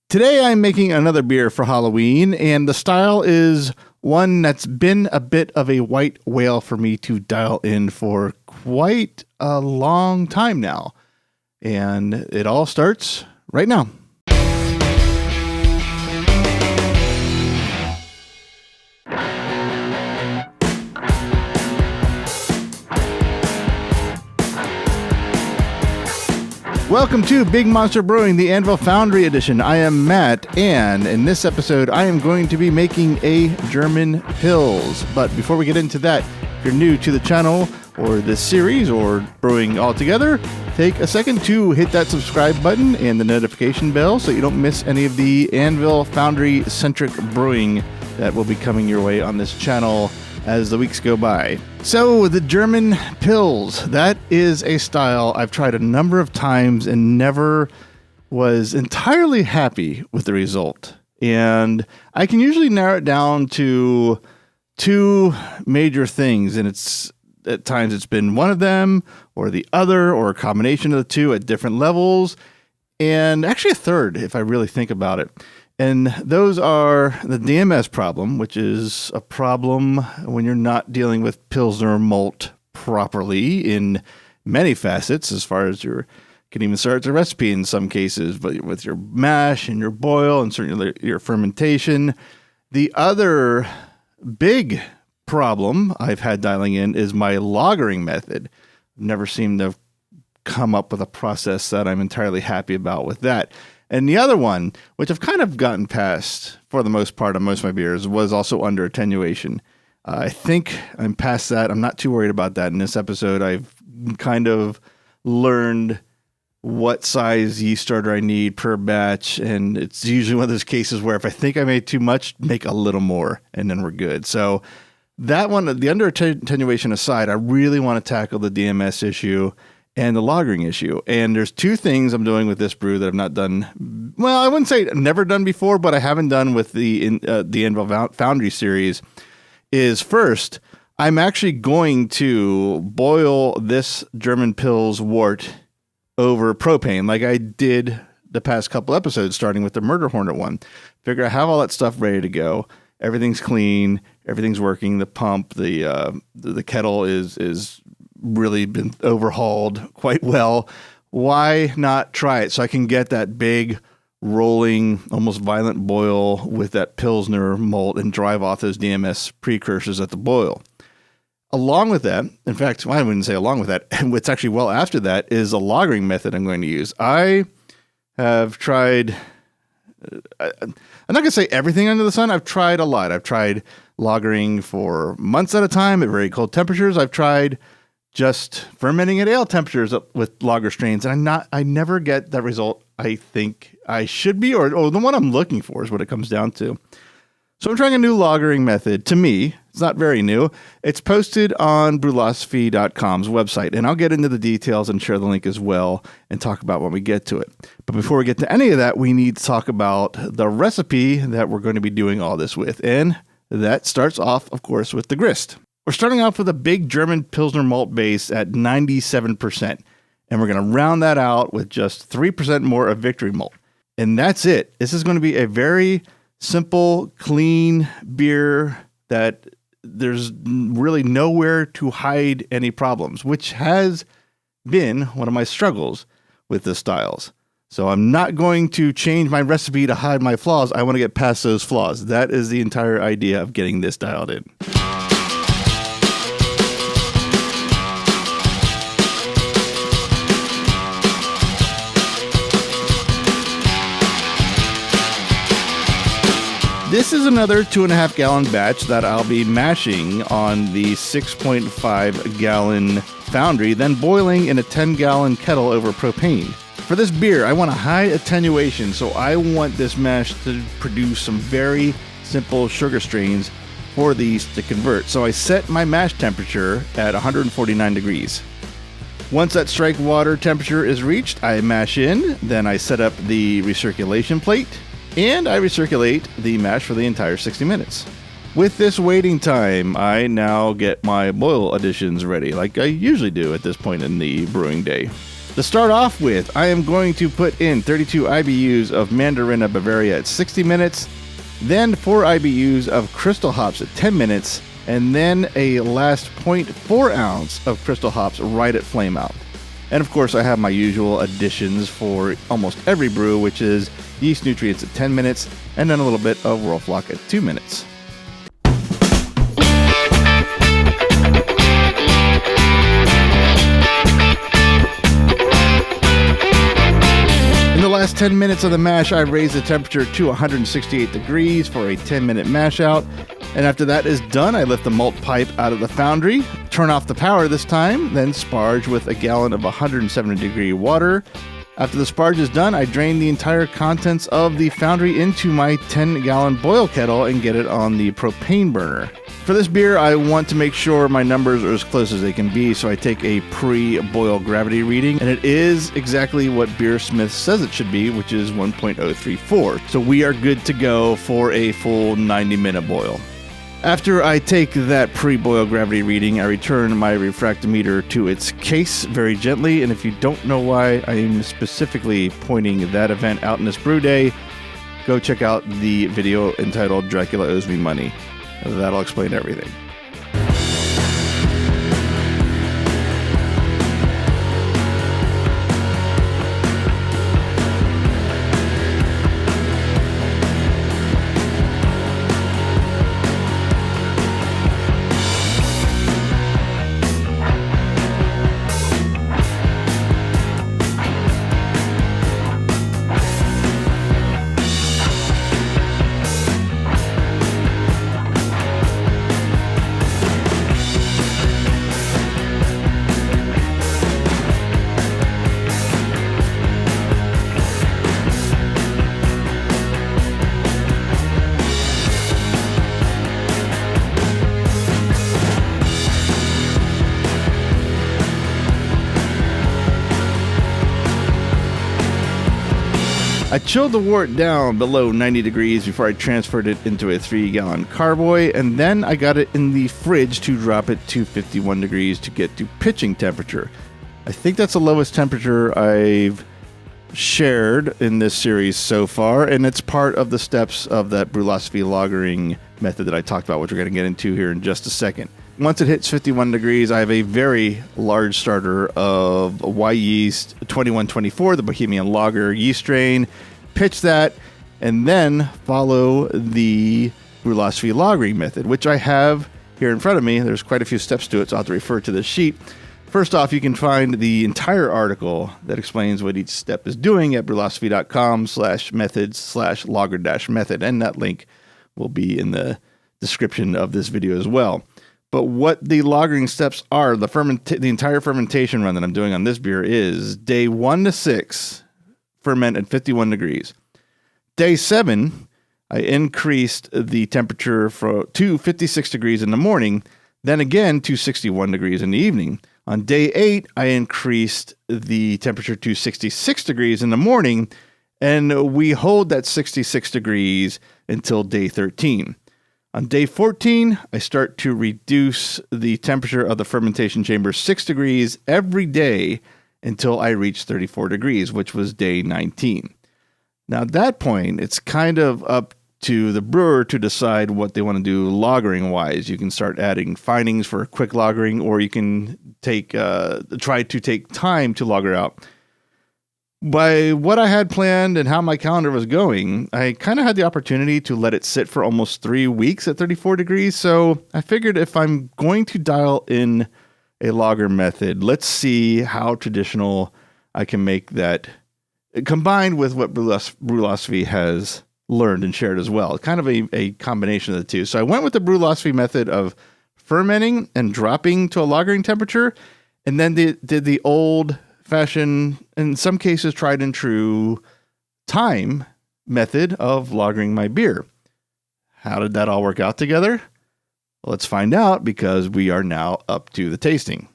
Today I'm making another beer for Halloween, and the style is one that's been a bit of a white whale for me to dial in for quite a long time now. And it all starts right now. Welcome to Big Monster Brewing, the Anvil Foundry edition. I am Matt, and in this episode, I am going to be making a German Pils. But before we get into that, if you're new to the channel or this series or brewing altogether, take a second to hit that subscribe button and the notification bell so you don't miss any of the Anvil Foundry-centric brewing that will be coming your way on this channel as the weeks go by. So the German Pils, that is a style I've tried a number of times and never was entirely happy with the result. And I can usually narrow it down to two major things, and at times it's been one of them or the other or a combination of the two at different levels, and actually a third if I really think about it. And those are the DMS problem, which is a problem when you're not dealing with Pilsner malt properly in many facets, as far as you can even start the recipe in some cases, but with your mash and your boil and certainly your fermentation. The other big problem I've had dialing in is my lagering method. Never seemed to have come up with a process that I'm entirely happy about with that. And the other one, which I've kind of gotten past for the most part on most of my beers, was also under attenuation. I think I'm past that. I'm not too worried about that. In this episode, I've kind of learned what size yeast starter I need per batch. And it's usually one of those cases where if I think I made too much, make a little more, and then we're good. So that one, the under attenuation aside, I really want to tackle the DMS issue and the lagering issue. And there's two things I'm doing with this brew that I've not done. Well, I wouldn't say never done before, but I haven't done with the Anvil Foundry series. Is first, I'm actually going to boil this German Pils wort over propane, like I did the past couple episodes, starting with the Murder Hornet one. Figure I have all that stuff ready to go. Everything's clean. Everything's working. The pump, the kettle is really been overhauled quite well. Why not try it so I can get that big rolling, almost violent boil with that Pilsner malt and drive off those DMS precursors at the boil. Along with that, in fact, I wouldn't say along with that, and what's actually well after that is a lagering method I'm going to use. I have tried, I'm not going to say everything under the sun. I've tried a lot. I've tried lagering for months at a time at very cold temperatures. I've tried just fermenting at ale temperatures with lager strains, and I never get that result I think I should be, or the one I'm looking for is what it comes down to. So I'm trying a new lagering method. To me, it's not very new. It's posted on brewlosophy.com's website, and I'll get into the details and share the link as well and talk about when we get to it. But before we get to any of that, we need to talk about the recipe that we're going to be doing all this with, and that starts off, of course, with the grist. We're starting off with a big German Pilsner malt base at 97%, and we're going to round that out with just 3% more of Victory malt. And that's it. This is going to be a very simple, clean beer that there's really nowhere to hide any problems, which has been one of my struggles with the styles. So I'm not going to change my recipe to hide my flaws. I want to get past those flaws. That is the entire idea of getting this dialed in. This is another 2.5 gallon batch that I'll be mashing on the 6.5 gallon foundry, then boiling in a 10 gallon kettle over propane. For this beer, I want a high attenuation, so I want this mash to produce some very simple sugar strains for these to convert. So I set my mash temperature at 149 degrees. Once that strike water temperature is reached, I mash in, then I set up the recirculation plate, and I recirculate the mash for the entire 60 minutes. With this waiting time, I now get my boil additions ready, like I usually do at this point in the brewing day. To start off with, I am going to put in 32 IBUs of Mandarina Bavaria at 60 minutes, then 4 IBUs of Crystal Hops at 10 minutes, and then a last 0.4 ounce of Crystal Hops right at flame out. And of course, I have my usual additions for almost every brew, which is yeast nutrients at 10 minutes, and then a little bit of Whirlfloc at 2 minutes. In the last 10 minutes of the mash, I raised the temperature to 168 degrees for a 10-minute mash out. And after that is done, I lift the malt pipe out of the foundry, turn off the power this time, then sparge with a gallon of 170-degree water. After the sparge is done, I drain the entire contents of the foundry into my 10-gallon boil kettle and get it on the propane burner. For this beer, I want to make sure my numbers are as close as they can be, so I take a pre-boil gravity reading, and it is exactly what Beersmith says it should be, which is 1.034. So we are good to go for a full 90-minute boil. After I take that pre-boil gravity reading, I return my refractometer to its case very gently, and if you don't know why I am specifically pointing that event out in this brew day, go check out the video entitled Dracula Owes Me Money. That'll explain everything. I chilled the wort down below 90 degrees before I transferred it into a 3-gallon carboy, and then I got it in the fridge to drop it to 51 degrees to get to pitching temperature. I think that's the lowest temperature I've shared in this series so far, and it's part of the steps of that Brewlosophy lagering method that I talked about, which we're going to get into here in just a second. Once it hits 51 degrees, I have a very large starter of Y yeast 2124, the Bohemian Lager yeast strain. Pitch that, and then follow the Brewlosophy lagering method, which I have here in front of me. There's quite a few steps to it, so I'll have to refer to this sheet. First off, you can find the entire article that explains what each step is doing at brewlosophy.com/methods/lager-method, and that link will be in the description of this video as well. But what the lagering steps are, the entire fermentation run that I'm doing on this beer is day 1 to 6, ferment at 51 degrees. Day 7, I increased the temperature to 56 degrees in the morning, then again to 61 degrees in the evening. On day 8, I increased the temperature to 66 degrees in the morning, and we hold that 66 degrees until day 13. On day 14, I start to reduce the temperature of the fermentation chamber 6 degrees every day until I reach 34 degrees, which was day 19. Now, at that point, it's kind of up to the brewer to decide what they want to do lagering-wise. You can start adding findings for quick lagering, or you can try to take time to lager out. By what I had planned and how my calendar was going, I kind of had the opportunity to let it sit for almost 3 weeks at 34 degrees. So I figured if I'm going to dial in a lager method, let's see how traditional I can make that, combined with what Brewlosophy has learned and shared as well. Kind of a combination of the two. So I went with the Brewlosophy method of fermenting and dropping to a lagering temperature, and then did the old fashion, in some cases tried and true time method of lagering my beer. How did that all work out together? Let's find out, because we are now up to the tasting.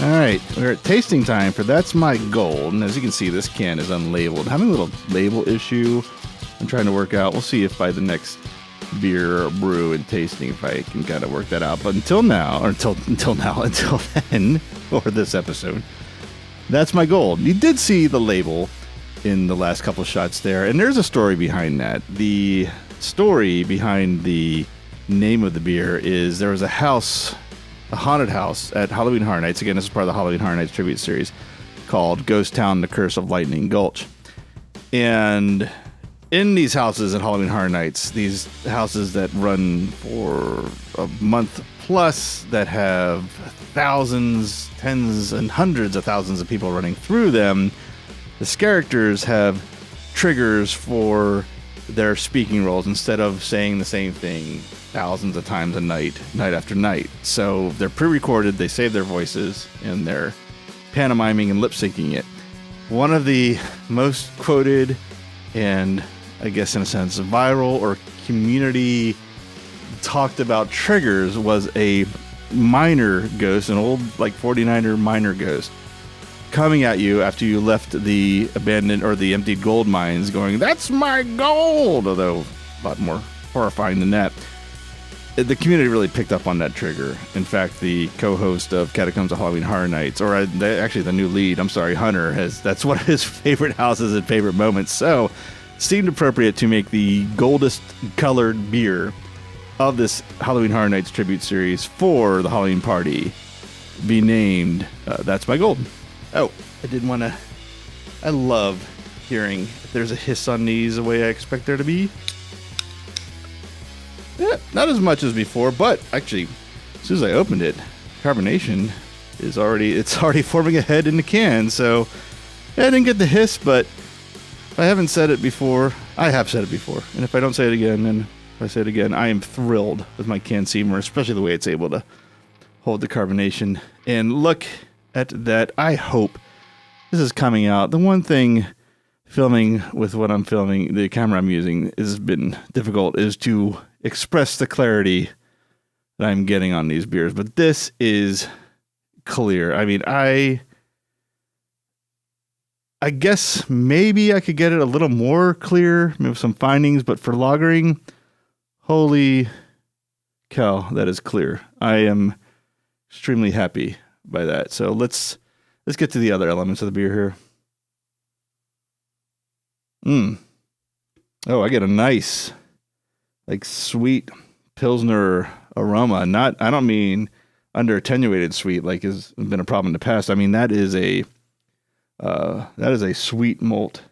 All right, we're at tasting time for That's My Gold. And as you can see, this can is unlabeled. Having a little label issue I'm trying to work out. We'll see if by the next beer or brew and tasting, if I can kind of work that out. But until then, or this episode, That's My Gold. You did see the label in the last couple shots there, and there's a story behind that. The story behind the name of the beer is there was a haunted house at Halloween Horror Nights. Again, this is part of the Halloween Horror Nights tribute series called Ghost Town: The Curse of Lightning Gulch. And in these houses at Halloween Horror Nights, these houses that run for a month plus, that have thousands, tens, and hundreds of thousands of people running through them, the characters have triggers for their speaking roles instead of saying the same thing thousands of times a night after night. So they're pre-recorded, they save their voices, and they're pantomiming and lip-syncing it. One of the most quoted and, I guess in a sense, viral or community talked about triggers was a miner ghost, an old like 49er miner ghost, coming at you after you left the abandoned or the emptied gold mines going, "That's my gold!" Although a lot more horrifying than that. The community really picked up on that trigger. In fact, the co-host of Catacombs of Halloween Horror Nights, or actually the new lead, Hunter, that's one of his favorite houses and favorite moments. So it seemed appropriate to make the goldest colored beer of this Halloween Horror Nights tribute series for the Halloween party be named That's My Gold. Oh, I did want to... I love hearing if there's a hiss on these the way I expect there to be. Yeah, not as much as before, but actually, as soon as I opened it, carbonation is already forming a head in the can. So yeah, I didn't get the hiss, but if I haven't said it before, I have said it before. And if I don't say it again, then if I say it again, I am thrilled with my can seamer, especially the way it's able to hold the carbonation. And look at that. I hope this is coming out. The one thing filming with what I'm filming, the camera I'm using, has been difficult, is to express the clarity that I'm getting on these beers. But this is clear. I mean, I guess maybe I could get it a little more clear, maybe some findings, but for lagering, holy cow, that is clear. I am extremely happy by that. So let's get to the other elements of the beer here. Oh, I get a nice, like, sweet Pilsner aroma. I don't mean under attenuated sweet, like has been a problem in the past. I mean, that is a sweet malt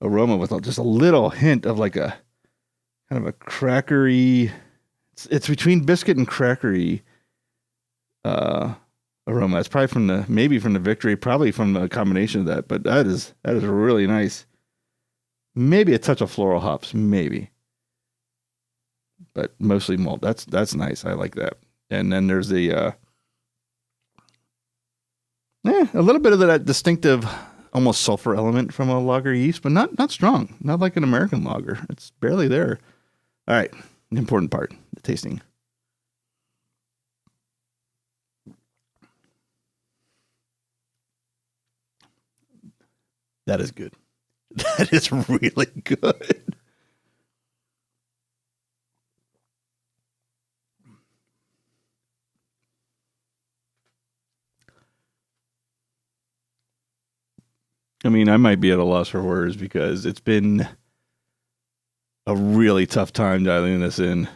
aroma with just a little hint of like a kind of a crackery. It's between biscuit and crackery aroma. It's probably maybe from the Victory, probably from a combination of that. But that is really nice. Maybe a touch of floral hops, maybe, but mostly malt. That's nice. I like that. And then there's a little bit of that distinctive, almost sulfur element from a lager yeast, but not strong. Not like an American lager. It's barely there. All right, the important part, the tasting. That is good. That is really good. I mean, I might be at a loss for words because it's been a really tough time dialing this in,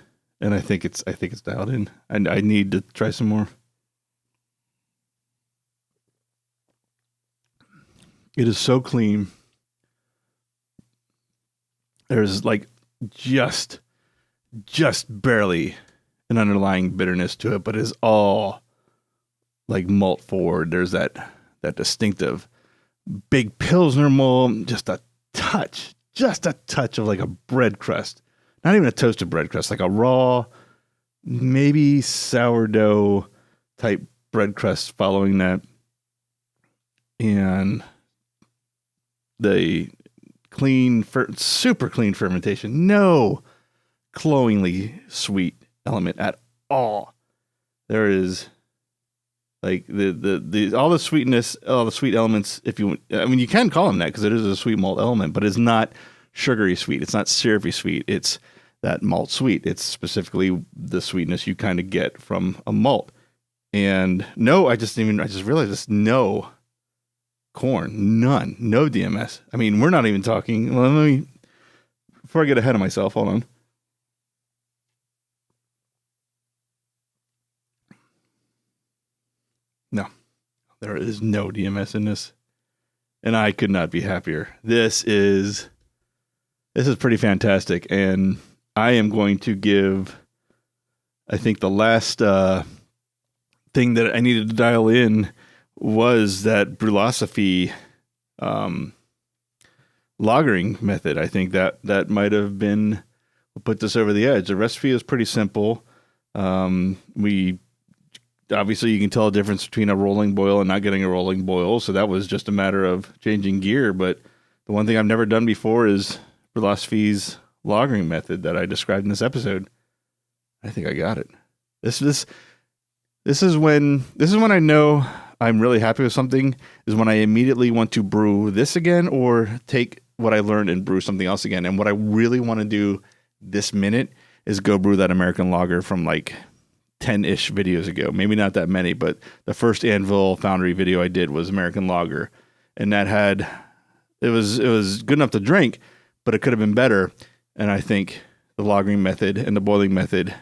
and I think it's dialed in. And I need to try some more. It is so clean. There's like just barely an underlying bitterness to it, but it's all like malt forward. There's that distinctive big Pilsner malt, just a touch of like a bread crust. Not even a toasted bread crust, like a raw, maybe sourdough type bread crust following that. And the super clean fermentation. No cloyingly sweet element at all. There is Like the all the sweetness, all the sweet elements. If you, I mean, you can call them that because it is a sweet malt element, but it's not sugary sweet. It's not syrupy sweet. It's that malt sweet. It's specifically the sweetness you kind of get from a malt. And no, I just realized this. No corn, none, no DMS. I mean, we're not even talking. Well, before I get ahead of myself, hold on. No, there is no DMS in this, and I could not be happier. This is pretty fantastic, and I am going to give, I think the last thing that I needed to dial in was that Brewlosophy lagering method. I think that might have been what put this over the edge. The recipe is pretty simple. We obviously, you can tell a difference between a rolling boil and not getting a rolling boil. So that was just a matter of changing gear. But the one thing I've never done before is Brewlosophy's lagering method that I described in this episode. I think I got it. This is when I know I'm really happy with something, is when I immediately want to brew this again or take what I learned and brew something else again. And what I really want to do this minute is go brew that American lager from like 10-ish videos ago. Maybe not that many, but the first Anvil Foundry video I did was American lager, and it was good enough to drink, but it could have been better. And I think the lagering method and the boiling method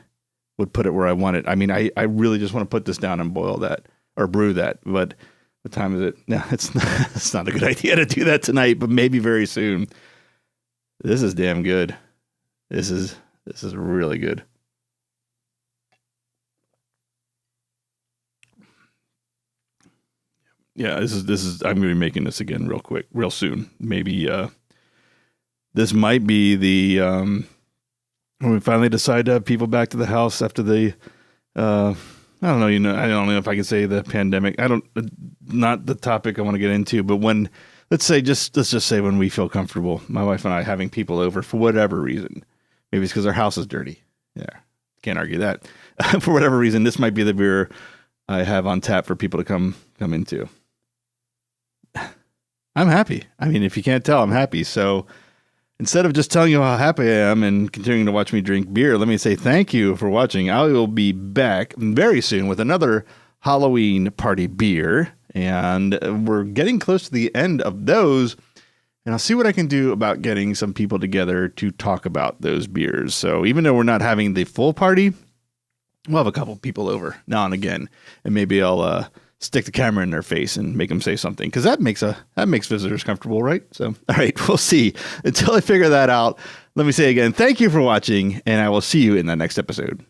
would put it where I want it. I mean, I really just want to put this down and boil that or brew that. But what time is it? No, it's not a good idea to do that tonight, but maybe very soon. This is damn good. This is really good. Yeah, this is. I'm going to be making this again real soon. Maybe this might be the when we finally decide to have people back to the house after the. I don't know. I don't know if I can say the pandemic. Not the topic I want to get into, but when let's just say when we feel comfortable, my wife and I having people over for whatever reason. Maybe it's because our house is dirty. Yeah, can't argue that. For whatever reason, this might be the beer I have on tap for people to come into. I'm happy. I mean, if you can't tell, I'm happy. So instead of just telling you how happy I am and continuing to watch me drink beer, let me say thank you for watching. I will be back very soon with another Halloween party beer. And we're getting close to the end of those. And I'll see what I can do about getting some people together to talk about those beers. So even though we're not having the full party, we'll have a couple people over now and again. And maybe I'll stick the camera in their face and make them say something, because that makes visitors comfortable, right? So, all right, we'll see. Until I figure that out, let me say again, thank you for watching, and I will see you in the next episode.